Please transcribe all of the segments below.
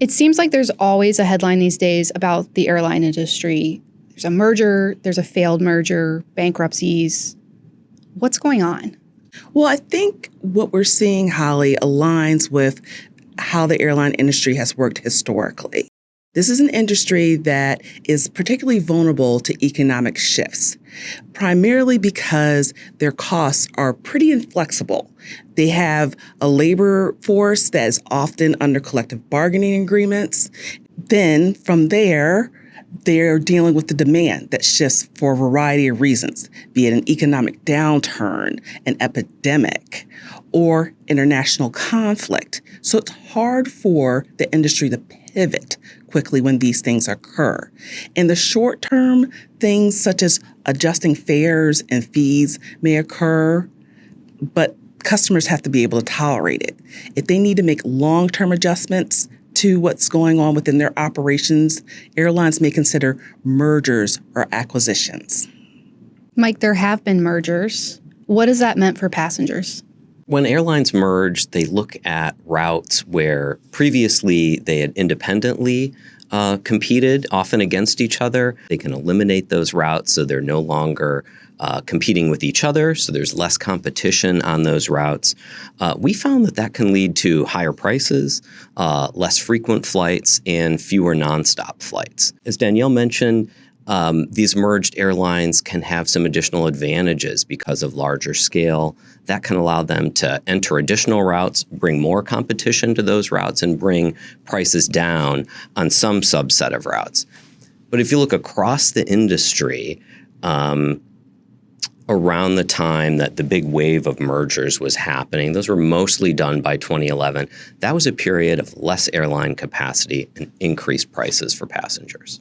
It seems like there's always a headline these days about the airline industry. There's a merger, there's a failed merger, bankruptcies. What's going on? Well, I think what we're seeing, Holly, aligns with how the airline industry has worked historically. This is an industry that is particularly vulnerable to economic shifts, primarily because their costs are pretty inflexible. They have a labor force that is often under collective bargaining agreements. Then from there, they're dealing with the demand that shifts for a variety of reasons, be it an economic downturn, an epidemic, or international conflict. So it's hard for the industry to pivot quickly when these things occur. In the short term, things such as adjusting fares and fees may occur, but customers have to be able to tolerate it. If they need to make long-term adjustments to what's going on within their operations, airlines may consider mergers or acquisitions. Mike, there have been mergers. What has that meant for passengers? When airlines merge, they look at routes where previously they had independently competed, often against each other. They can eliminate those routes so they're no longer competing with each other, so there's less competition on those routes. We found that can lead to higher prices, less frequent flights, and fewer nonstop flights. As Danielle mentioned, these merged airlines can have some additional advantages because of larger scale. That can allow them to enter additional routes, bring more competition to those routes, and bring prices down on some subset of routes. But if you look across the industry, around the time that the big wave of mergers was happening, those were mostly done by 2011. That was a period of less airline capacity and increased prices for passengers.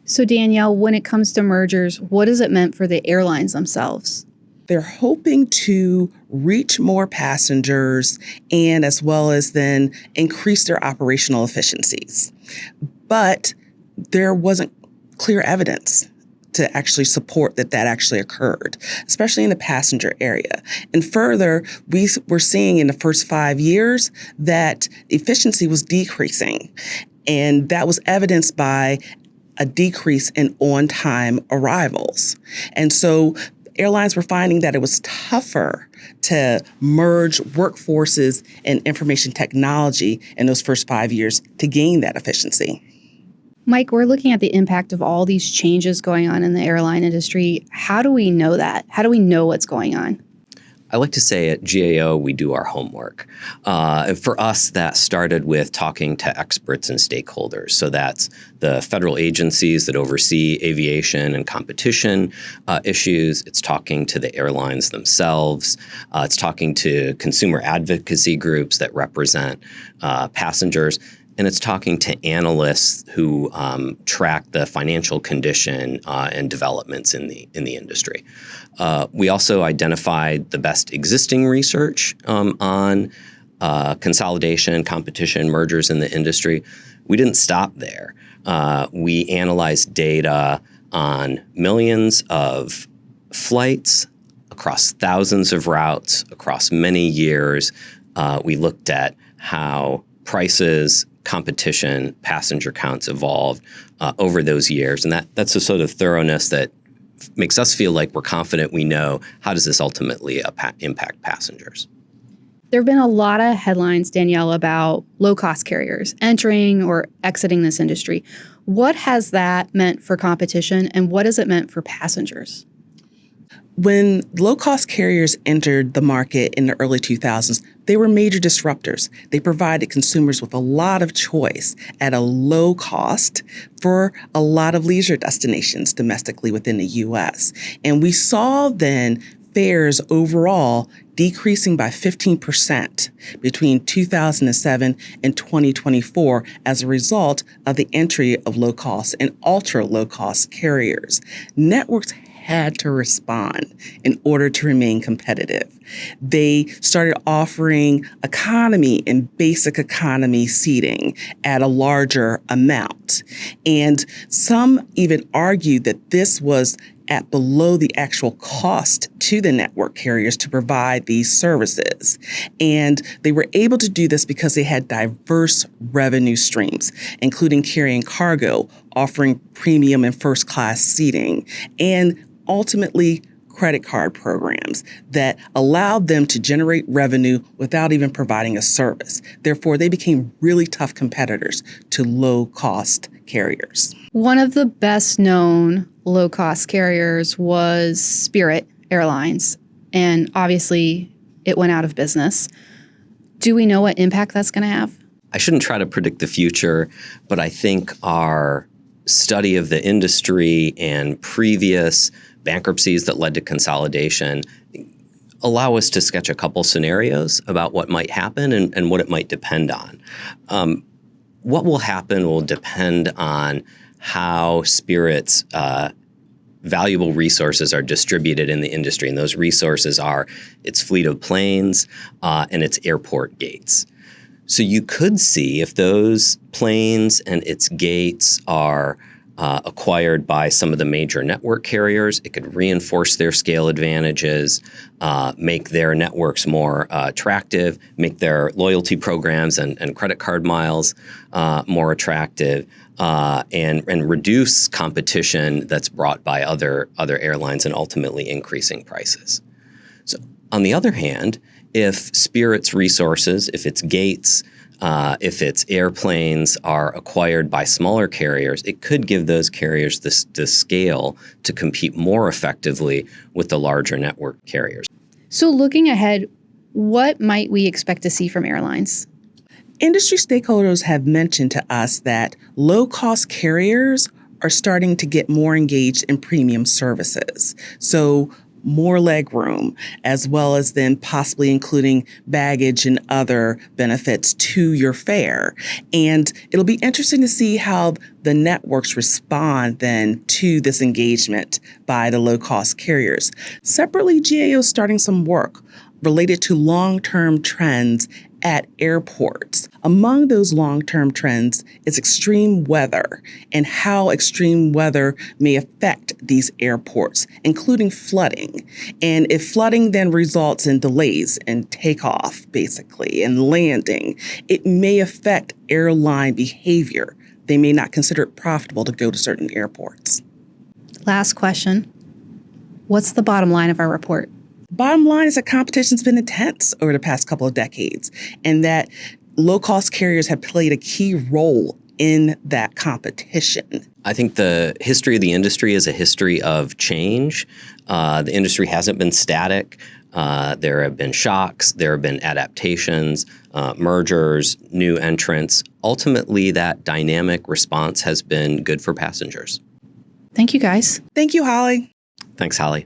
So Danielle, when it comes to mergers, what has it meant for the airlines themselves? They're hoping to reach more passengers and as well as then increase their operational efficiencies. But there wasn't clear evidence to actually support that actually occurred, especially in the passenger area. And further, we were seeing in the first 5 years that efficiency was decreasing. And that was evidenced by a decrease in on-time arrivals. And so airlines were finding that it was tougher to merge workforces and information technology in those first 5 years to gain that efficiency. Mike, we're looking at the impact of all these changes going on in the airline industry. How do we know that? How do we know what's going on? I like to say at GAO, we do our homework. For us, that started with talking to experts and stakeholders. So that's the federal agencies that oversee aviation and competition issues. It's talking to the airlines themselves. It's talking to consumer advocacy groups that represent passengers. And it's talking to analysts who track the financial condition and developments in the industry. We also identified the best existing research on consolidation, competition, mergers in the industry. We didn't stop there. We analyzed data on millions of flights across thousands of routes across many years. We looked at how prices, competition, passenger counts evolved over those years. And that's a sort of thoroughness that makes us feel like we're confident we know how does this ultimately impact passengers. There have been a lot of headlines, Danielle, about low-cost carriers entering or exiting this industry. What has that meant for competition, and what has it meant for passengers? When low-cost carriers entered the market in the early 2000s, they were major disruptors. They provided consumers with a lot of choice at a low cost for a lot of leisure destinations domestically within the U.S. And we saw then fares overall decreasing by 15% between 2007 and 2024 as a result of the entry of low-cost and ultra-low-cost carriers. Networks had to respond in order to remain competitive. They started offering economy and basic economy seating at a larger amount. And some even argued that this was at below the actual cost to the network carriers to provide these services. And they were able to do this because they had diverse revenue streams, including carrying cargo, offering premium and first class seating, and ultimately credit card programs that allowed them to generate revenue without even providing a service. Therefore, they became really tough competitors to low-cost carriers. One of the best known low-cost carriers was Spirit Airlines, and obviously it went out of business. Do we know what impact that's going to have? I shouldn't try to predict the future, but I think our study of the industry and previous bankruptcies that led to consolidation allow us to sketch a couple scenarios about what might happen and what it might depend on. What will happen will depend on how Spirit's valuable resources are distributed in the industry. And those resources are its fleet of planes and its airport gates. So you could see if those planes and its gates are acquired by some of the major network carriers, it could reinforce their scale advantages, make their networks more attractive, make their loyalty programs and credit card miles more attractive, and reduce competition that's brought by other airlines and ultimately increasing prices. So on the other hand, if Spirit's resources, if its gates, if its airplanes are acquired by smaller carriers, it could give those carriers the scale to compete more effectively with the larger network carriers. So looking ahead, what might we expect to see from airlines? Industry stakeholders have mentioned to us that low-cost carriers are starting to get more engaged in premium services. So more leg room, as well as then possibly including baggage and other benefits to your fare. And it'll be interesting to see how the networks respond then to this engagement by the low-cost carriers. Separately, GAO is starting some work related to long-term trends at airports. Among those long-term trends is extreme weather and how extreme weather may affect these airports, including flooding. And if flooding then results in delays in takeoff, basically, and landing, it may affect airline behavior. They may not consider it profitable to go to certain airports. Last question. What's the bottom line of our report? Bottom line is that competition's been intense over the past couple of decades, and that low-cost carriers have played a key role in that competition. I think the history of the industry is a history of change. The industry hasn't been static. There have been shocks, there have been adaptations, mergers, new entrants. Ultimately, that dynamic response has been good for passengers. Thank you, guys. Thank you, Holly. Thanks, Holly.